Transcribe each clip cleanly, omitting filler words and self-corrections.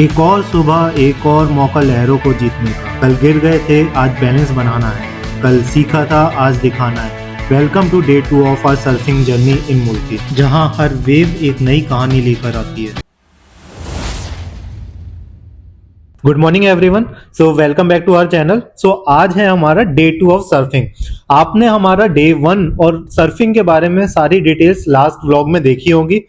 एक और सुबह, एक और मौका लहरों को जीतने का। कल गिर गए थे, आज बैलेंस बनाना है। कल सीखा था, आज दिखाना है। Welcome to day 2 of our surfing journey in Mulki, जहां हर वेव एक नई कहानी लेकर आती है। Good morning everyone. So welcome back to our channel. So आज है हमारा डे 2 ऑफ सर्फिंग। आपने हमारा डे 1 और सर्फिंग के बारे में सारी डिटेल्स लास्ट व्लॉग में देखी होंगी,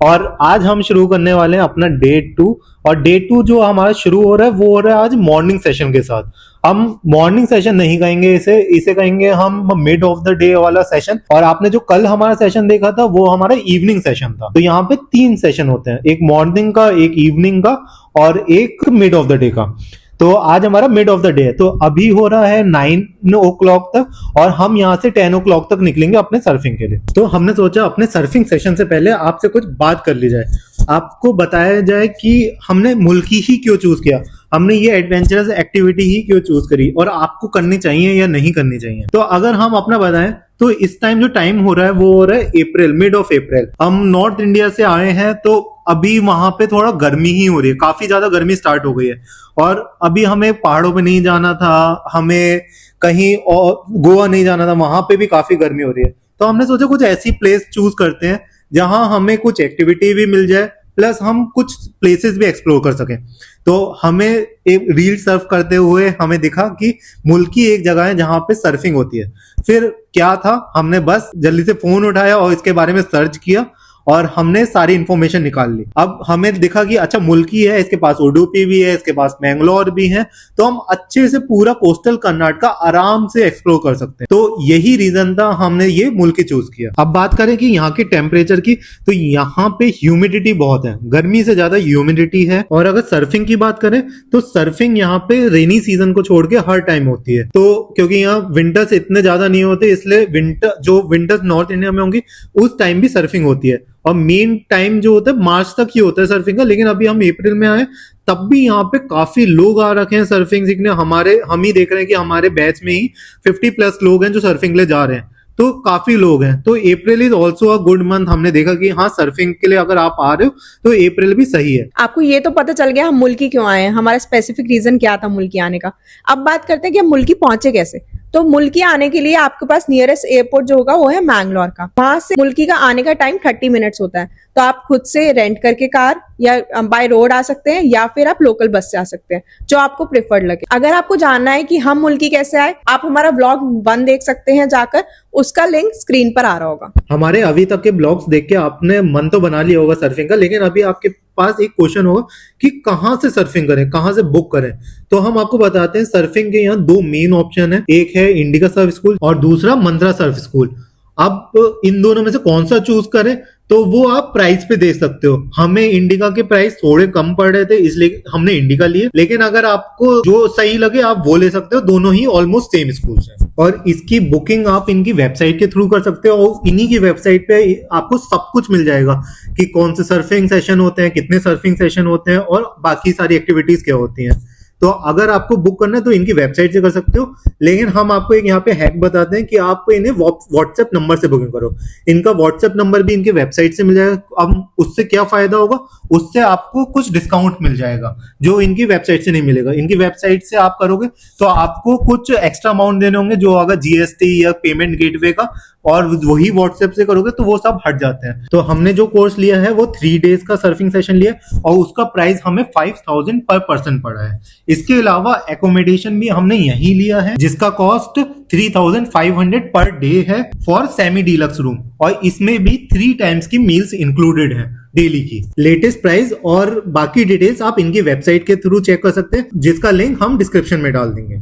और आज हम शुरू करने वाले हैं अपना डे 2। और डे 2 जो हमारा शुरू हो रहा है वो हो रहा है आज मॉर्निंग सेशन के साथ। हम मॉर्निंग सेशन नहीं कहेंगे, इसे कहेंगे हम मिड ऑफ द डे वाला सेशन। और आपने जो कल हमारा सेशन देखा था वो हमारा इवनिंग सेशन था। तो यहाँ पे 3 सेशन होते हैं, एक मॉर्निंग का, एक इवनिंग का और एक मिड ऑफ द डे का। तो आज हमारा मिड ऑफ द डे है। तो अभी हो रहा है 9 o'clock तक, और हम यहाँ से 10 o'clock तक निकलेंगे अपने सर्फिंग के लिए। तो हमने सोचा अपने सर्फिंग सेशन से पहले आपसे कुछ बात कर ली जाए, आपको बताया जाए कि हमने मुल्की ही क्यों चूज किया, हमने ये एडवेंचरस एक्टिविटी ही क्यों चूज करी, और आपको करनी चाहिए या नहीं करनी चाहिए। तो अगर हम अपना बताएं तो इस टाइम जो टाइम हो रहा है वो हो रहा है अप्रैल, मिड ऑफ अप्रैल। हम नॉर्थ इंडिया से आए हैं, तो अभी वहां पे थोड़ा गर्मी ही हो रही है, काफी ज्यादा गर्मी स्टार्ट हो गई है। और अभी हमें पहाड़ों पे नहीं जाना था, हमें कहीं और गोवा नहीं जाना था, वहां पे भी काफी गर्मी हो रही है। तो हमने सोचा कुछ ऐसी प्लेस चूज करते हैं जहां हमें कुछ एक्टिविटी भी मिल जाए, प्लस हम कुछ प्लेसेस भी एक्सप्लोर कर सकें। तो हमें एक रील सर्फ करते हुए हमें दिखा कि मुल्की एक जगह है जहां पे सर्फिंग होती है। फिर क्या था, हमने बस जल्दी से फोन उठाया और इसके बारे में सर्च किया और हमने सारी इंफॉर्मेशन निकाल ली। अब हमें दिखा कि अच्छा मुल्की है, इसके पास उडुपी भी है, इसके पास मैंगलोर भी है, तो हम अच्छे से पूरा कोस्टल कर्नाटका आराम से एक्सप्लोर कर सकते हैं। तो यही रीजन था हमने ये मुल्की चूज किया। अब बात करें कि यहाँ के टेम्परेचर की, तो यहाँ पे ह्यूमिडिटी बहुत है, गर्मी से ज्यादा ह्यूमिडिटी है। और अगर सर्फिंग की बात करें तो सर्फिंग यहाँ पे रेनी सीजन को छोड़ के हर टाइम होती है। तो क्योंकि यहाँ विंटर्स इतने ज्यादा नहीं होते, इसलिए विंटर्स नॉर्थ इंडिया में होंगी उस टाइम भी सर्फिंग होती है। और मेन टाइम जो होता है मार्च तक ही होता है सर्फिंग का, लेकिन अभी हम अप्रैल में आए तब भी यहाँ पे काफी लोग आ रखे हैं सर्फिंग सीखने। हम ही देख रहे हैं कि हमारे बैच में ही 50+ लोग हैं जो सर्फिंग के लिए जा रहे हैं, तो काफी लोग हैं। तो April is also a good month. हमने देखा कि हाँ, सर्फिंग के लिए अगर आप आ रहे हो तो अप्रैल भी सही है। आपको ये तो पता चल गया हम मुल्की क्यों आए हैं, हमारा स्पेसिफिक रीजन क्या था मुल्की आने का। अब बात करते हैं कि हम मुल्की पहुंचे कैसे। तो मुल्की आने के लिए आपके पास नियरेस्ट एयरपोर्ट जो होगा वो है मैंगलोर का। वहां से मुल्की का आने का टाइम 30 मिनट्स होता है। तो आप खुद से रेंट करके कार या बाय रोड आ सकते हैं, या फिर आप लोकल बस से आ सकते हैं, जो आपको प्रेफर्ड लगे। अगर आपको जानना है कि हम मुल्की कैसे आए, आप हमारा व्लॉग 1 देख सकते हैं जाकर, उसका लिंक स्क्रीन पर आ रहा होगा। हमारे अभी तक के ब्लॉग्स देख के आपने मन तो बना लिया होगा सर्फिंग का, लेकिन अभी आपके पास एक क्वेश्चन होगा कि कहाँ से सर्फिंग करें, कहाँ से बुक करें। तो हम आपको बताते हैं सर्फिंग के यहाँ 2 मेन ऑप्शन है, एक है इंडिका सर्फ स्कूल और दूसरा मंत्रा सर्फ स्कूल। अब इन दोनों में से कौन सा चूज करें, तो वो आप प्राइस पे दे सकते हो। हमें इंडिका के प्राइस थोड़े कम पड़ रहे थे, इसलिए हमने इंडिका लिए, लेकिन अगर आपको जो सही लगे आप वो ले सकते हो। दोनों ही ऑलमोस्ट सेम स्कूल्स हैं, और इसकी बुकिंग आप इनकी वेबसाइट के थ्रू कर सकते हो। और इन्हीं की वेबसाइट पे आपको सब कुछ मिल जाएगा कि कौन से सर्फिंग सेशन होते हैं, कितने सर्फिंग सेशन होते हैं, और बाकी सारी एक्टिविटीज क्या होती हैं। तो अगर आपको बुक करना है तो इनकी वेबसाइट से कर सकते हो, लेकिन हम आपको एक यहाँ पे हैक बताते हैं कि आप इन्हें व्हाट्सएप नंबर से बुकिंग करो। इनका व्हाट्सएप नंबर भी इनकी वेबसाइट से मिल जाएगा। अब उससे क्या फायदा होगा, उससे आपको कुछ डिस्काउंट मिल जाएगा जो इनकी वेबसाइट से नहीं मिलेगा। इनकी वेबसाइट से आप करोगे तो आपको कुछ एक्स्ट्रा अमाउंट देने होंगे, जो अगर जीएसटी या पेमेंट गेटवे का, और वही व्हाट्सएप से करोगे तो वो सब हट जाते हैं। तो हमने जो कोर्स लिया है वो 3 डेज का सर्फिंग सेशन लिया, और उसका प्राइस हमें 5000 पर पर्सन पड़ा है। इसके अलावा एकोमोडेशन भी हमने यही लिया है, जिसका कॉस्ट 3500 पर डे है फॉर सेमी डीलक्स रूम, और इसमें भी 3 टाइम्स की मील्स इंक्लूडेड है डेली की। लेटेस्ट प्राइस और बाकी डिटेल्स आप इनकी वेबसाइट के थ्रू चेक कर सकते हैं, जिसका लिंक हम डिस्क्रिप्शन में डाल देंगे।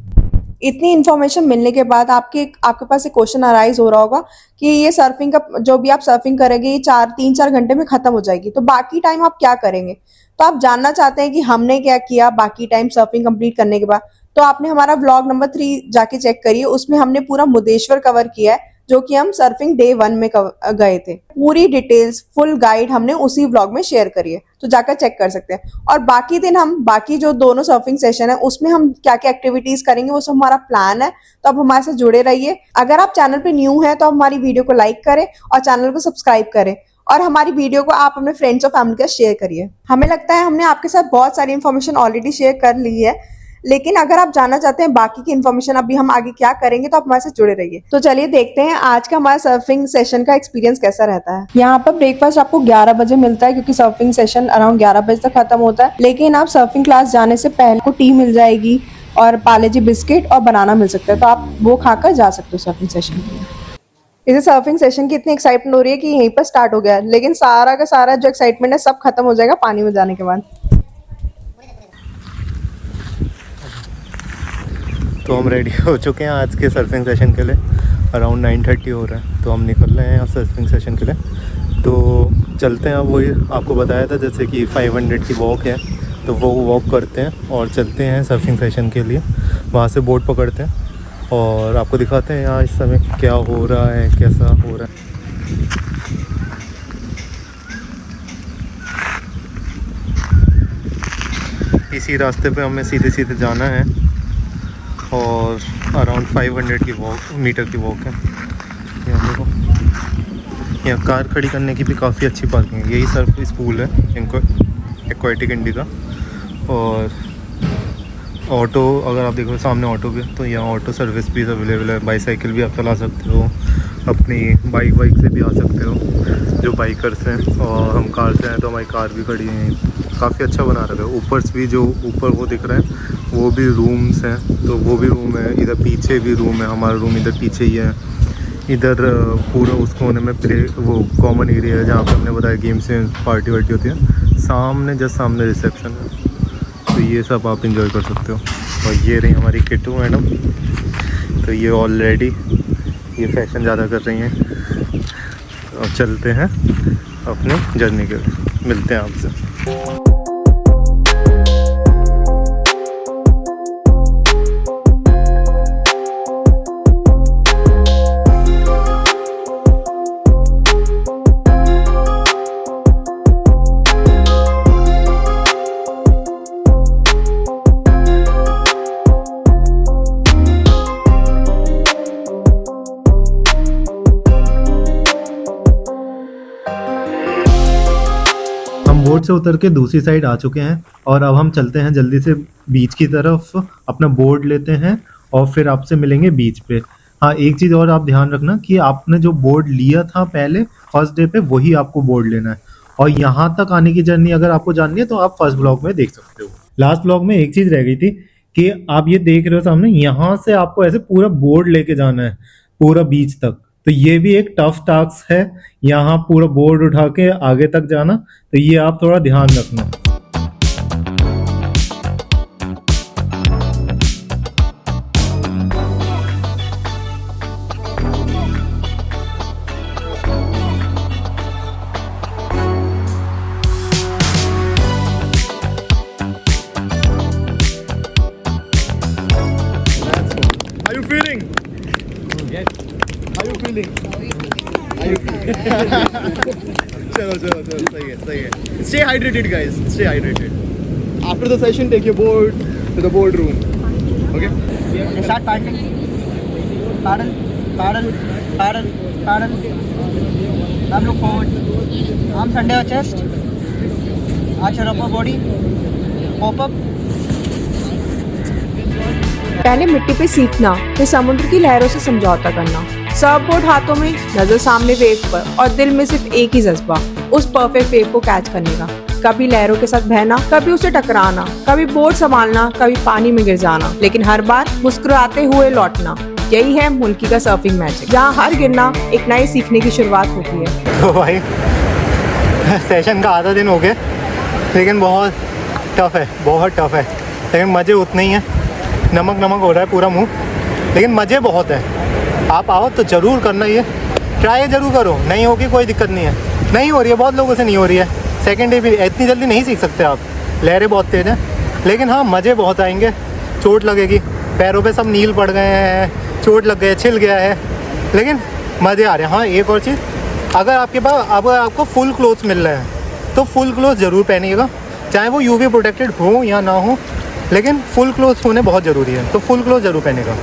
इतनी इन्फॉर्मेशन मिलने के बाद आपके पास एक क्वेश्चन अराइज हो रहा होगा कि ये सर्फिंग का जो भी आप सर्फिंग करेंगे ये 3-4 घंटे में खत्म हो जाएगी, तो बाकी टाइम आप क्या करेंगे। तो आप जानना चाहते हैं कि हमने क्या किया बाकी टाइम सर्फिंग कंप्लीट करने के बाद, तो आपने हमारा व्लॉग नंबर 3 जाके चेक करिए। उसमें हमने पूरा मुदेश्वर कवर किया है, जो कि हम सर्फिंग डे 1 में गए थे। पूरी डिटेल्स फुल गाइड हमने उसी व्लॉग में शेयर करी है, तो जाकर चेक कर सकते हैं। और बाकी दिन हम बाकी जो दोनों सर्फिंग सेशन है उसमें हम क्या क्या एक्टिविटीज करेंगे वो सब हमारा प्लान है, तो आप हमारे साथ जुड़े रहिए। अगर आप चैनल पे न्यू है तो आप हमारी वीडियो को लाइक करें और चैनल को सब्सक्राइब करें, और हमारी वीडियो को आप अपने फ्रेंड्स और फैमिली के साथ शेयर करिए। हमें लगता है हमने आपके साथ बहुत सारी इन्फॉर्मेशन ऑलरेडी शेयर कर ली है, लेकिन अगर आप जानना चाहते हैं बाकी की इन्फॉर्मेशन अभी हम आगे क्या करेंगे तो आप हमारे साथ जुड़े रहिए। तो चलिए देखते हैं आज का हमारा सर्फिंग सेशन का एक्सपीरियंस कैसा रहता है। यहाँ पर ब्रेकफास्ट आपको 11 बजे मिलता है, क्योंकि सर्फिंग सेशन अराउंड 11 बजे तक खत्म होता है। लेकिन आप सर्फिंग क्लास जाने से पहले को टी मिल जाएगी और पार्ले जी बिस्किट और बनाना मिल सकता है, तो आप वो खाकर जा सकते हो सर्फिंग सेशन के लिए। इसे सर्फिंग सेशन की इतनी एक्साइटमेंट हो रही है कि यहीं पर स्टार्ट हो गया है, लेकिन सारा का सारा जो एक्साइटमेंट है सब खत्म हो जाएगा पानी में जाने के बाद। तो हम रेडी हो चुके हैं आज के सर्फिंग सेशन के लिए। अराउंड 9:30 हो रहा है, तो हम निकल रहे हैं यहाँ सर्फिंग सेशन के लिए। तो चलते हैं, अब वही आपको बताया था जैसे कि 500 की वॉक है, तो वो वॉक करते हैं और चलते हैं सर्फिंग सेशन के लिए। वहाँ से बोट पकड़ते हैं और आपको दिखाते हैं यहाँ इस समय क्या हो रहा है, कैसा हो रहा है। इसी रास्ते पे हमें सीधे सीधे जाना है और अराउंड 500 की मीटर की वॉक है। यहाँ देखो, यहाँ कार खड़ी करने की भी काफ़ी अच्छी पार्किंग है। यही सर्फ स्कूल है इनको एक्वाटिक इंडिका। और ऑटो, अगर आप देखो सामने ऑटो भी, तो यहाँ ऑटो सर्विस भी अवेलेबल है। बाईसाइकिल भी आप चला सकते हो, अपनी बाइक से भी आ सकते हो जो बाइकर्स हैं। और हम कार से हैं तो हमारी कार भी खड़ी है। काफ़ी अच्छा बना रखा है। ऊपर भी जो ऊपर वो दिख रहा है वो भी रूम्स हैं, तो वो भी रूम है। इधर पीछे भी रूम है, हमारा रूम इधर पीछे ही है। इधर पूरा उस कोने में वो कॉमन एरिया है जहाँ पे हमने बताया गेम्स से पार्टी वार्टी होती है। सामने जस्ट सामने रिसेप्शन है, तो ये सब आप इंजॉय कर सकते हो। और ये रही हमारी किट्टू मैडम, तो ये ऑलरेडी ये फैशन ज़्यादा कर रही हैं। और चलते हैं अपने जर्नी के लिए, मिलते हैं आपसे। बोट से उतर के दूसरी साइड आ चुके हैं और अब हम चलते हैं जल्दी से बीच की तरफ। अपना बोर्ड लेते हैं और फिर आपसे मिलेंगे बीच पे। हाँ, एक चीज़ और आप ध्यान रखना कि आपने जो बोर्ड लिया था पहले फर्स्ट डे पे, वही आपको बोर्ड लेना है। और यहाँ तक आने की जर्नी अगर आपको जाननी है तो आप फर्स्ट ब्लॉग में देख सकते हो। लास्ट ब्लॉग में एक चीज़ रह गई थी कि आप ये देख रहे हो सामने, यहाँ से आपको ऐसे पूरा बोर्ड लेके जाना है पूरा बीच तक। तो ये भी एक टफ टास्क है, यहाँ पूरा बोर्ड उठा के आगे तक जाना। तो ये आप थोड़ा ध्यान रखना। Are you feeling? Yes. Are you feeling? Are you feeling? चलो सही है। Stay hydrated guys, stay hydrated. After the session, take your board to the board room. Okay? Start paddling. Paddle, paddle, paddle, paddle. Now look forward. Arms under your chest. Arch your upper body. Pop up. पहले मिट्टी पे सीखना, फिर समुद्र की लहरों से समझौता करना। सर्फबोर्ड हाथों में, नजर सामने वेव पर, और दिल में सिर्फ एक ही जज्बा, उस परफेक्ट वेव को कैच करने का। कभी लहरों के साथ बहना, कभी उसे टकराना, कभी बोर्ड संभालना, कभी पानी में गिर जाना, लेकिन हर बार मुस्कुराते हुए लौटना। यही है मुल्की का सर्फिंग मैजिक, जहाँ हर गिरना एक नए सीखने की शुरुआत होती है। तो भाई सेशन का आधा दिन हो गया, लेकिन बहुत टफ है, लेकिन मज़े उतने ही हैं। नमक हो रहा है पूरा मुंह, लेकिन मज़े बहुत हैं। आप आओ तो ज़रूर करना, ये ट्राई ज़रूर करो। नहीं होगी कोई दिक्कत नहीं है, नहीं हो रही है, बहुत लोगों से नहीं हो रही है। सेकेंड डे भी इतनी जल्दी नहीं सीख सकते आप, लहरें बहुत तेज़ हैं। लेकिन हाँ, मज़े बहुत आएंगे। चोट लगेगी, पैरों पे सब नील पड़ गए हैं, चोट लग गए, छिल गया है, लेकिन मज़े आ रहे हैं। हाँ, एक और चीज़, अगर आपके पास अगर आपको फुल क्लोथ्स मिल रहे हैं तो फुल क्लोथ ज़रूर पहनिएगा, चाहे वो यूवी प्रोटेक्टेड हो या ना हो, लेकिन फुल क्लोथ होने बहुत ज़रूरी है। तो फुल क्लोथ ज़रूर पहनेगा,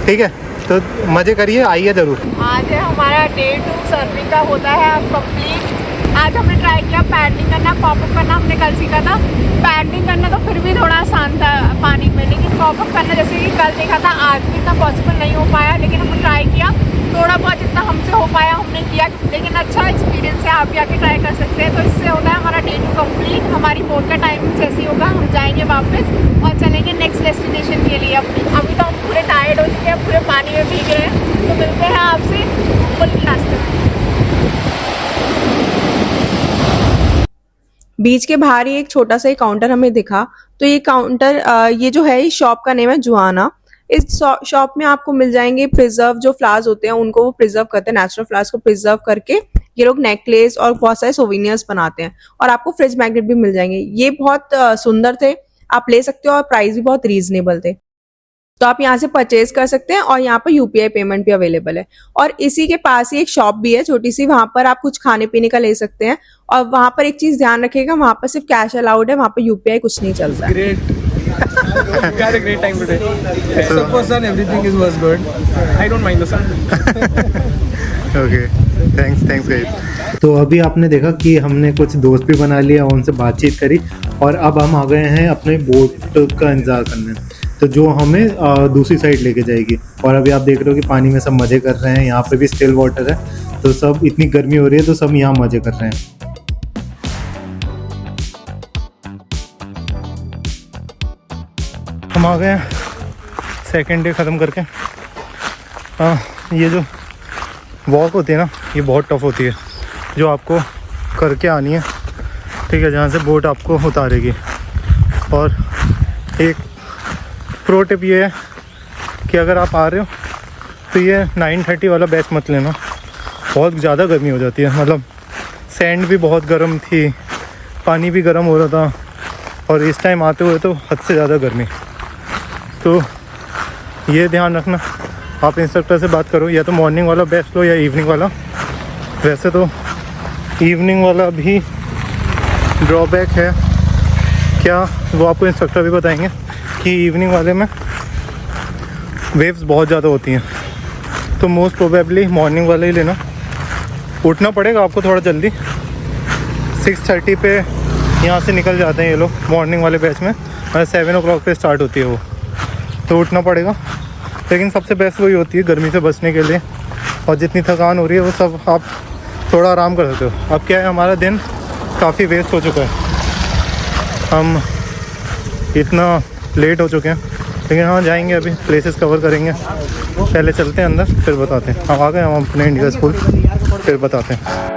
ठीक है? तो मज़े करिए, आइए ज़रूर। आज है हमारा डे 2 सर्फिंग का होता है अब कंप्लीट। आज हमने ट्राई किया पैडलिंग करना, पॉपअप करना हमने कल सीखा था। पैडलिंग करना तो फिर भी थोड़ा आसान था पानी में, लेकिन पॉपअप करना जैसे कि कल देखा था, आज भी इतना पॉसिबल नहीं हो पाया, लेकिन हमने ट्राई किया थोड़ा बहुत जितना हमसे हो पाया हमने किया। लेकिन अच्छा एक्सपीरियंस है, आप भी आके ट्राई कर सकते हैं। तो इससे होता है हमारा डे 2 कंप्लीट। हमारी बोट का टाइम जैसे ही होगा हम जाएंगे वापस और चलेंगे नेक्स्ट डेस्टिनेशन के लिए अपनी। अभी तो हम पूरे टायर्ड हो चुके हैं, पूरे पानी में भीगे हैं, तो मिलते हैं आपसे फुल रास्ते में। बीच के बाहर ही एक छोटा सा काउंटर हमें दिखा। तो ये काउंटर ये जो है इस शॉप का नेम है जुआना। इस शॉप में आपको मिल जाएंगे प्रिजर्व जो फ्लावर्स होते हैं, उनको वो प्रिजर्व करते हैं, नेचुरल फ्लावर्स को प्रिजर्व करके ये लोग नेकलेस और बहुत सारे सोविनियर्स बनाते हैं। और आपको फ्रिज मैग्नेट भी मिल जाएंगे। ये बहुत सुंदर थे, आप ले सकते हो और प्राइस भी बहुत रीजनेबल थे। तो आप यहाँ से परचेज कर सकते हैं और यहाँ पर यूपीआई पेमेंट भी अवेलेबल है। और इसी के पास ही एक शॉप भी है छोटी सी, वहां पर आप कुछ खाने पीने का ले सकते हैं। और वहां पर एक चीज ध्यान रखिएगा, वहां पर सिर्फ कैश अलाउड है, वहां पर यूपीआई कुछ नहीं चलता है। Great. We had a great time today. Except for sun, everything was good. I don't mind the sun. Okay, thanks guys. तो अभी आपने देखा कि हमने कुछ दोस्त भी बना लिया, उनसे बातचीत करी और अब हम आ गए हैं अपने बोट का इंतज़ार करने, तो जो हमें दूसरी साइड लेके जाएगी। और अभी आप देख रहे हो कि पानी में सब मज़े कर रहे हैं, यहाँ पे भी स्टिल वाटर है, तो सब इतनी गर्मी हो रही है तो सब यहाँ मज़े कर रहे हैं। हम आ गए हैं सेकेंड डे ख़त्म करके। ये जो वॉक होती है ना, ये बहुत टफ होती है, जो आपको करके आनी है, ठीक है, जहाँ से बोट आपको उतारेगी। और एक प्रो टिप ये है कि अगर आप आ रहे हो तो ये 9:30 वाला बैच मत लेना, बहुत ज़्यादा गर्मी हो जाती है। मतलब सैंड भी बहुत गर्म थी, पानी भी गर्म हो रहा था, और इस टाइम आते हुए तो हद से ज़्यादा गर्मी। तो ये ध्यान रखना, आप इंस्ट्रक्टर से बात करो, या तो मॉर्निंग वाला बेस्ट लो या इवनिंग वाला। वैसे तो इवनिंग वाला भी ड्रॉबैक है क्या, वो आपको इंस्ट्रक्टर भी बताएंगे कि इवनिंग वाले में वेव्स बहुत ज़्यादा होती हैं, तो मोस्ट प्रोबेबली मॉर्निंग वाला ही लेना। उठना पड़ेगा आपको थोड़ा जल्दी, 6:30 पे यहाँ से निकल जाते हैं ये लोग मॉर्निंग वाले बैच में, और 7 o'clock पे स्टार्ट होती है वो, तो उठना पड़ेगा। लेकिन सबसे बेस्ट वही होती है गर्मी से बचने के लिए, और जितनी थकान हो रही है वो सब आप थोड़ा आराम कर सकते हो। अब क्या है, हमारा दिन काफ़ी वेस्ट हो चुका है, हम इतना लेट हो चुके हैं, लेकिन हाँ जाएंगे, अभी प्लेसेस कवर करेंगे। पहले चलते हैं अंदर, फिर बताते हैं। हम आ गए हम अपने इंडिया स्कूल, फिर बताते हैं।